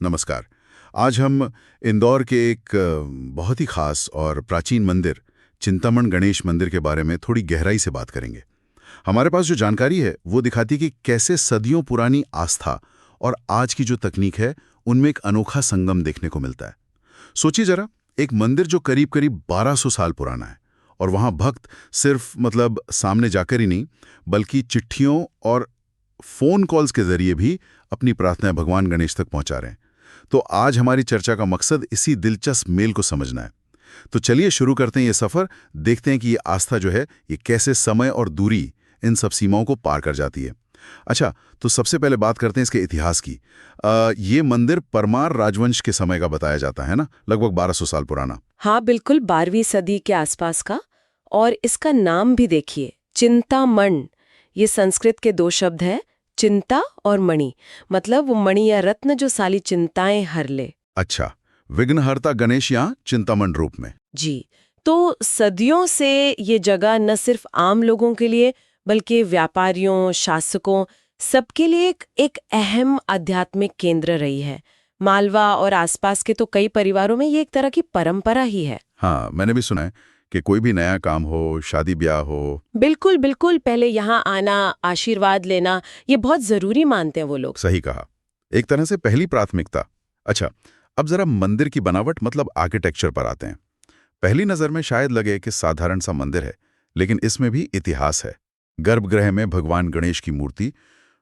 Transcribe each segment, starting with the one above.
नमस्कार। आज हम इंदौर के एक बहुत ही खास और प्राचीन मंदिर चिंतामण गणेश मंदिर के बारे में थोड़ी गहराई से बात करेंगे। हमारे पास जो जानकारी है वो दिखाती है कि कैसे सदियों पुरानी आस्था और आज की जो तकनीक है उनमें एक अनोखा संगम देखने को मिलता है। सोचिए जरा, एक मंदिर जो करीब करीब 1200 साल पुराना है और वहाँ भक्त सिर्फ सामने जाकर ही नहीं बल्कि चिट्ठियों और फोन कॉल्स के जरिए भी अपनी प्रार्थनाएं भगवान गणेश तक पहुंचा रहे हैं। तो आज हमारी चर्चा का मकसद इसी दिलचस्प मेल को समझना है। तो चलिए शुरू करते हैं ये सफर, देखते हैं कि ये आस्था जो है ये कैसे समय और दूरी इन सब सीमाओं को पार कर जाती है। अच्छा, तो सबसे पहले बात करते हैं इसके इतिहास की। ये मंदिर परमार राजवंश के समय का बताया जाता है ना, लगभग 1200 साल पुराना। हाँ बिल्कुल, 12वीं सदी के आसपास का। और इसका नाम भी देखिए, चिंतामण। ये संस्कृत के दो शब्द हैं, चिंता और मणि। मतलब वो मणि या रत्न जो सारी चिंताएं हर ले। अच्छा, विघ्नहर्ता गणेश यहाँ चिंतामण रूप में। जी, तो सदियों से ये जगह न सिर्फ आम लोगों के लिए बल्कि व्यापारियों, शासकों, सबके लिए एक अहम आध्यात्मिक केंद्र रही है। मालवा और आसपास के तो कई परिवारों में ये एक तरह की परंपरा ही है। हाँ, मैंने भी सुना है कि कोई भी नया काम हो, शादी ब्याह हो। बिल्कुल बिल्कुल, पहले यहाँ आना, आशीर्वाद लेना, ये बहुत जरूरी मानते हैं वो लोग। सही कहा, एक तरह से पहली प्राथमिकता। अच्छा, अब जरा मंदिर की बनावट आर्किटेक्चर पर आते हैं। पहली नजर में शायद लगे कि साधारण सा मंदिर है, लेकिन इसमें भी इतिहास है। गर्भगृह में भगवान गणेश की मूर्ति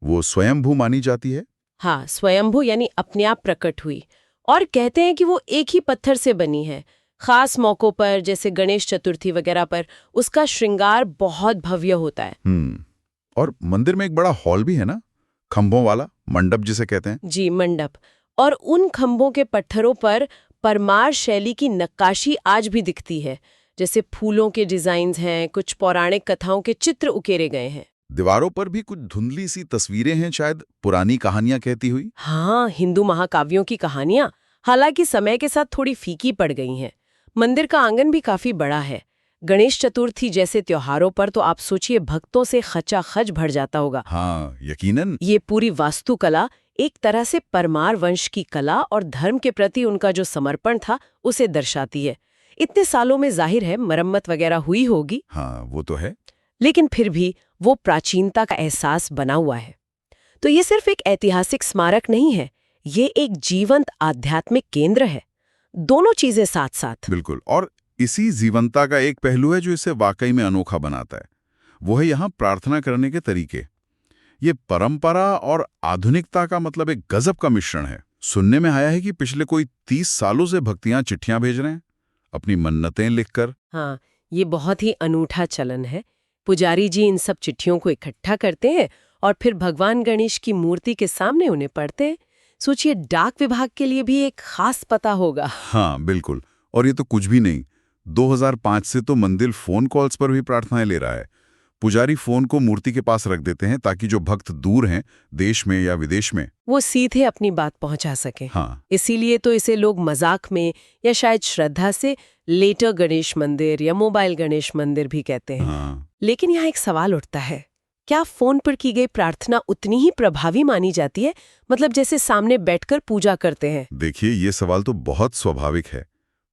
वो स्वयंभू मानी जाती है। हाँ, स्वयंभू यानी अपने आप प्रकट हुई। और कहते हैं कि वो एक ही पत्थर से बनी है। खास मौकों पर जैसे गणेश चतुर्थी वगैरह पर उसका श्रृंगार बहुत भव्य होता है। और मंदिर में एक बड़ा हॉल भी है ना, खंभों वाला मंडप जिसे कहते हैं। जी, मंडप। और उन खंभों के पत्थरों पर परमार शैली की नक्काशी आज भी दिखती है। जैसे फूलों के डिजाइन्स हैं, कुछ पौराणिक कथाओं के चित्र उकेरे गए हैं। दीवारों पर भी कुछ धुंधली सी तस्वीरें हैं, शायद पुरानी कहानियां कहती हुई। हाँ, हिंदू महाकाव्यों की कहानियां, हालांकि समय के साथ थोड़ी फीकी पड़ गई हैं। मंदिर का आंगन भी काफी बड़ा है। गणेश चतुर्थी जैसे त्योहारों पर तो आप सोचिए भक्तों से खचाखच भर जाता होगा। हाँ, यकीनन। ये पूरी वास्तुकला एक तरह से परमार वंश की कला और धर्म के प्रति उनका जो समर्पण था उसे दर्शाती है। इतने सालों में जाहिर है मरम्मत वगैरह हुई होगी। हाँ, वो तो है। लेकिन फिर भी वो प्राचीनता का एहसास बना हुआ है। तो ये सिर्फ एक ऐतिहासिक स्मारक नहीं है, ये एक जीवंत आध्यात्मिक केंद्र है। दोनों चीजें साथ साथ। बिल्कुल, और इसी जीवंतता का एक पहलू है जो इसे वाकई में अनोखा बनाता है। वो है यहाँ प्रार्थना करने के तरीके। ये परंपरा और आधुनिकता का एक गजब का मिश्रण है। सुनने में आया है कि पिछले कोई 30 सालों से भक्तियां चिट्ठियां भेज रहे हैं अपनी मन्नतें लिखकर। हाँ, ये बहुत ही अनूठा चलन है। पुजारी जी इन सब चिट्ठियों को इकट्ठा करते हैं और फिर भगवान गणेश की मूर्ति के सामने उन्हें पढ़ते हैं। सोचिए, डाक विभाग के लिए भी एक खास पता होगा। हाँ बिल्कुल, और ये तो कुछ भी नहीं, 2005 से तो मंदिर फोन कॉल्स पर भी प्रार्थनाएं ले रहा है। पुजारी फोन को मूर्ति के पास रख देते हैं ताकि जो भक्त दूर हैं, देश में या विदेश में, वो सीधे अपनी बात पहुंचा सके। हाँ, इसीलिए तो इसे लोग मजाक में या शायद श्रद्धा से लेटर गणेश मंदिर या मोबाइल गणेश मंदिर भी कहते हैं। हाँ। लेकिन यहाँ एक सवाल उठता है, क्या फोन पर की गई प्रार्थना उतनी ही प्रभावी मानी जाती है? जैसे सामने बैठकर पूजा करते हैं। देखिए, ये सवाल तो बहुत स्वाभाविक है,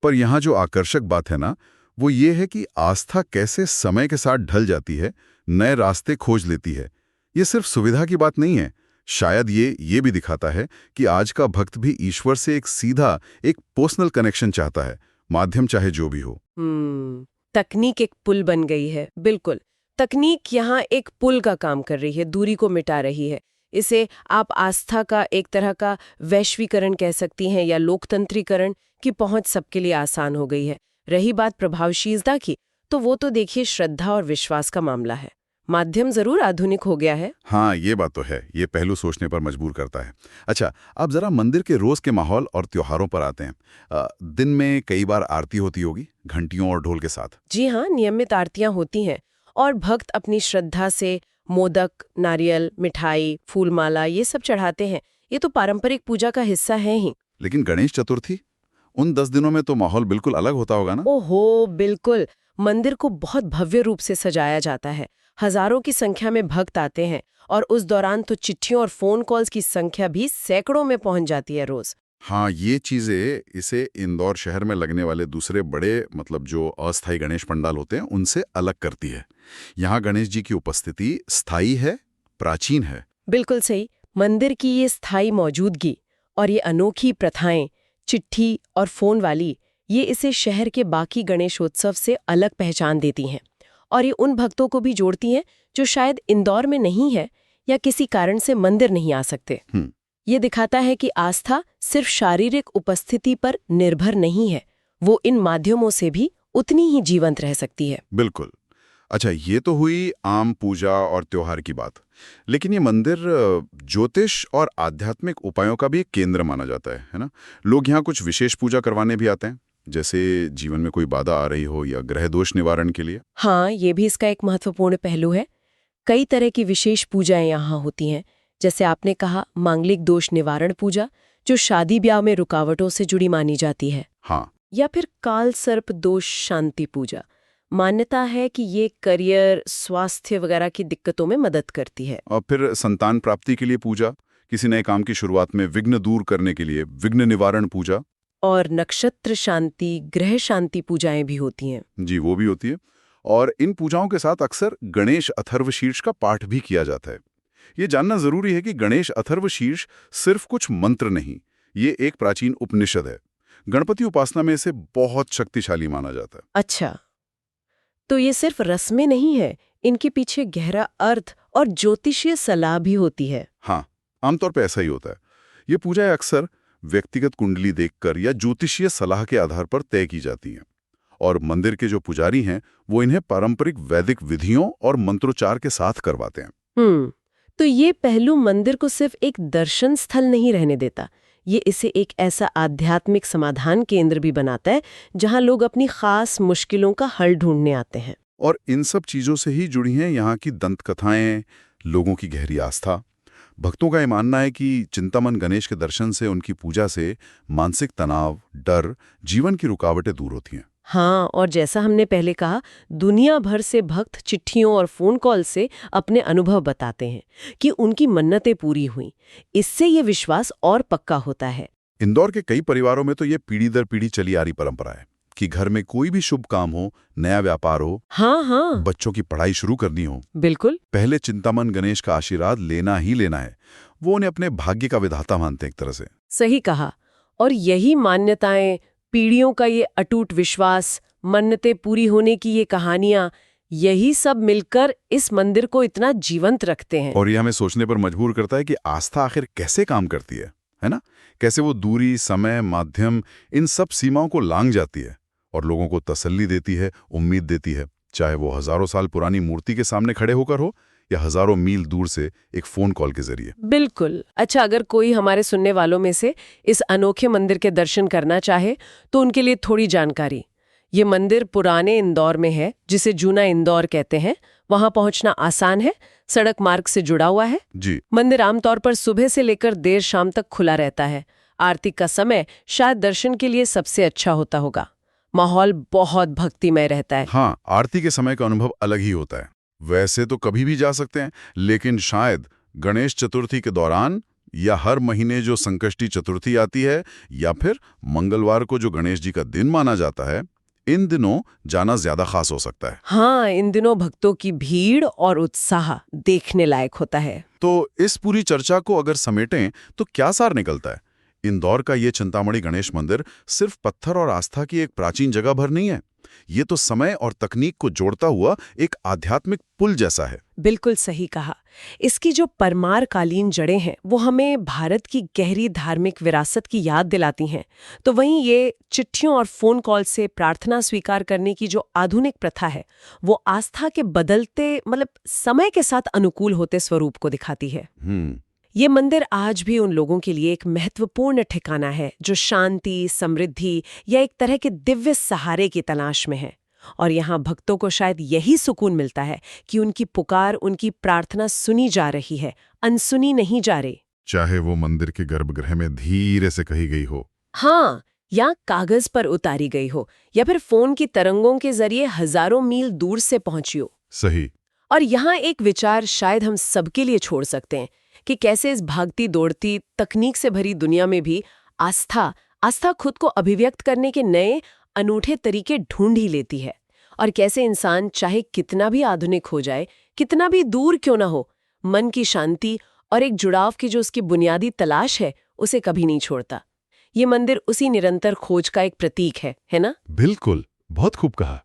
पर यहाँ जो आकर्षक बात है ना, वो ये है कि आस्था कैसे समय के साथ ढल जाती है, नए रास्ते खोज लेती है। ये सिर्फ सुविधा की बात नहीं है, शायद ये भी दिखाता है कि आज का भक्त भी ईश्वर से एक सीधा, एक पर्सनल कनेक्शन चाहता है, माध्यम चाहे जो भी हो। तकनीक एक पुल बन गई है। बिल्कुल, तकनीक यहाँ एक पुल का काम कर रही है, दूरी को मिटा रही है। इसे आप आस्था का एक तरह का वैश्वीकरण कह सकती हैं या लोकतंत्रीकरण की पहुंच सबके लिए आसान हो गई है। रही बात प्रभावशीलता की, तो वो तो देखिए श्रद्धा और विश्वास का मामला है। माध्यम जरूर आधुनिक हो गया है। हाँ, ये बात तो है, ये पहलू सोचने पर मजबूर करता है। अच्छा, अब जरा मंदिर के रोज के माहौल और त्योहारों पर आते हैं। दिन में कई बार आरती होती होगी, घंटियों और ढोल के साथ। जी हाँ, नियमित आरतियां होती हैं और भक्त अपनी श्रद्धा से मोदक, नारियल, मिठाई, फूलमाला ये सब चढ़ाते हैं। ये तो पारंपरिक पूजा का हिस्सा है ही। लेकिन गणेश चतुर्थी, उन 10 दिनों में तो माहौल बिल्कुल अलग होता होगा ना? ओहो, बिल्कुल। मंदिर को बहुत भव्य रूप से सजाया जाता है। हजारों की संख्या में भक्त आते हैं और उस दौरान तो चिट्ठियों और फोन कॉल्स की संख्या भी सैकड़ों में पहुंच जाती है रोज। हाँ, ये चीज़ें इसे इंदौर शहर में लगने वाले दूसरे बड़े मतलब जो अस्थायी गणेश पंडाल होते हैं उनसे अलग करती है। यहाँ गणेश जी की उपस्थिति स्थायी है, प्राचीन है। बिल्कुल सही। मंदिर की ये स्थायी मौजूदगी और ये अनोखी प्रथाएं, चिट्ठी और फोन वाली, ये इसे शहर के बाकी गणेशोत्सव से अलग पहचान देती हैं और ये उन भक्तों को भी जोड़ती हैं जो शायद इंदौर में नहीं है या किसी कारण से मंदिर नहीं आ सकते। ये दिखाता है कि आस्था सिर्फ शारीरिक उपस्थिति पर निर्भर नहीं है, वो इन माध्यमों से भी उतनी ही जीवंत रह सकती है। बिल्कुल। अच्छा, ये तो हुई आम पूजा और त्योहार की बात। लेकिन ये मंदिर ज्योतिष और आध्यात्मिक उपायों का भी एक केंद्र माना जाता है ना? लोग यहाँ कुछ विशेष पूजा करवाने भी आते हैं, जैसे जीवन में कोई बाधा आ रही हो या ग्रह दोष निवारण के लिए। हाँ, ये भी इसका एक महत्वपूर्ण पहलू है। कई तरह की विशेष पूजाएं यहाँ होती हैं, जैसे आपने कहा मांगलिक दोष निवारण पूजा, जो शादी ब्याह में रुकावटों से जुड़ी मानी जाती है। हाँ, या फिर काल सर्प दोष शांति पूजा। मान्यता है कि ये करियर, स्वास्थ्य वगैरह की दिक्कतों में मदद करती है। और फिर संतान प्राप्ति के लिए पूजा, किसी नए काम की शुरुआत में विघ्न दूर करने के लिए विघ्न निवारण पूजा। और नक्षत्र शांति, ग्रह शांति पूजाएं भी होती हैं। जी, वो भी होती है। और इन पूजाओं के साथ अक्सर गणेश अथर्वशीर्ष का पाठ भी किया जाता है। ये जानना जरूरी है कि गणेश अथर्वशीर्ष सिर्फ कुछ मंत्र नहीं, ये एक प्राचीन उपनिषद है। गणपति उपासना में इसे बहुत शक्तिशाली माना जाता है। अच्छा, तो ये सिर्फ रस्में नहीं है, इनके पीछे गहरा अर्थ और ज्योतिषीय सलाह भी होती है। हाँ, आमतौर पर ऐसा ही होता है। ये पूजाएं अक्सर व्यक्तिगत कुंडली देखकर या ज्योतिषीय सलाह के आधार पर तय की जाती हैं। और मंदिर के जो पुजारी हैं वो इन्हें पारंपरिक वैदिक विधियों और मंत्रोच्चार के साथ करवाते हैं। तो ये पहलू मंदिर को सिर्फ एक दर्शन स्थल नहीं रहने देता, ये इसे एक ऐसा आध्यात्मिक समाधान केंद्र भी बनाता है जहां लोग अपनी खास मुश्किलों का हल ढूंढने आते हैं। और इन सब चीजों से ही जुड़ी हैं यहाँ की दंत कथाएं, लोगों की गहरी आस्था। भक्तों का ये मानना है कि चिंतामन गणेश के दर्शन से, उनकी पूजा से मानसिक तनाव, डर, जीवन की रुकावटें दूर होती हैं। हाँ, और जैसा हमने पहले कहा, दुनिया भर से भक्त चिट्ठियों और फोन कॉल से अपने अनुभव बताते हैं कि उनकी मन्नतें पूरी हुई। इससे ये विश्वास और पक्का होता है। इंदौर के कई परिवारों में तो ये पीढ़ी दर पीढ़ी चली आ रही परंपरा है कि घर में कोई भी शुभ काम हो, नया व्यापार हो, हाँ, बच्चों की पढ़ाई शुरू करनी हो, बिल्कुल, पहले चिंतामन गणेश का आशीर्वाद लेना ही लेना है। वो उन्हें अपने भाग्य का विधाता मानते हैं एक तरह से। सही कहा। और यही मान्यताएं, पीढ़ियों का ये अटूट विश्वास, मन्नतें पूरी होने की ये कहानियां, यही सब मिलकर इस मंदिर को इतना जीवंत रखते हैं। और ये हमें सोचने पर मजबूर करता है कि आस्था आखिर कैसे काम करती है ना? कैसे वो दूरी, समय, माध्यम, इन सब सीमाओं को लांघ जाती है और लोगों को तसल्ली देती है, उम्मीद देती है, चाहे वो हजारों साल पुरानी मूर्ति के सामने खड़े होकर हो या हजारों मील दूर से एक फोन कॉल के जरिए। बिल्कुल। अच्छा, अगर कोई हमारे सुनने वालों में से इस अनोखे मंदिर के दर्शन करना चाहे तो उनके लिए थोड़ी जानकारी। ये मंदिर पुराने इंदौर में है, जिसे जूना इंदौर कहते हैं। वहां पहुंचना आसान है, सड़क मार्ग से जुड़ा हुआ है जी। मंदिर आमतौर पर सुबह से लेकर देर शाम तक खुला रहता है। आरती का समय शायद दर्शन के लिए सबसे अच्छा होता होगा। माहौल बहुत भक्तिमय रहता है। हाँ, आरती के समय का अनुभव अलग ही होता है। वैसे तो कभी भी जा सकते हैं, लेकिन शायद गणेश चतुर्थी के दौरान या हर महीने जो संकष्टी चतुर्थी आती है या फिर मंगलवार को जो गणेश जी का दिन माना जाता है, इन दिनों जाना ज्यादा खास हो सकता है। हाँ, इन दिनों भक्तों की भीड़ और उत्साह देखने लायक होता है। तो इस पूरी चर्चा को अगर समेटें तो क्या सार निकलता है? इंदौर का ये चिंतामणि गणेश मंदिर सिर्फ पत्थर और आस्था की एक प्राचीन जगह भर नहीं है। ये तो समय और तकनीक को जोड़ता हुआ एक आध्यात्मिक पुल जैसा है। बिल्कुल सही कहा। इसकी जो परमारकालीन जड़ें हैं वो हमें भारत की गहरी धार्मिक विरासत की याद दिलाती हैं, तो वहीं ये चिट्ठियों और फोन कॉल से प्रार्थना स्वीकार करने की जो आधुनिक प्रथा है वो आस्था के बदलते समय के साथ अनुकूल होते स्वरूप को दिखाती है। ये मंदिर आज भी उन लोगों के लिए एक महत्वपूर्ण ठिकाना है जो शांति, समृद्धि या एक तरह के दिव्य सहारे की तलाश में है। और यहाँ भक्तों को शायद यही सुकून मिलता है कि उनकी पुकार, उनकी प्रार्थना सुनी जा रही है, अनसुनी नहीं जा रही। चाहे वो मंदिर के गर्भगृह में धीरे से कही गई हो, हाँ, या कागज पर उतारी गई हो, या फिर फोन की तरंगों के जरिए हजारों मील दूर से पहुंची हो। सही। और यहाँ एक विचार शायद हम सबके लिए छोड़ सकते हैं कि कैसे इस भागती दौड़ती, तकनीक से भरी दुनिया में भी आस्था आस्था खुद को अभिव्यक्त करने के नए अनूठे तरीके ढूंढ ही लेती है। और कैसे इंसान चाहे कितना भी आधुनिक हो जाए, कितना भी दूर क्यों ना हो, मन की शांति और एक जुड़ाव की जो उसकी बुनियादी तलाश है उसे कभी नहीं छोड़ता। ये मंदिर उसी निरंतर खोज का एक प्रतीक है ना? बिल्कुल, बहुत खूब कहा।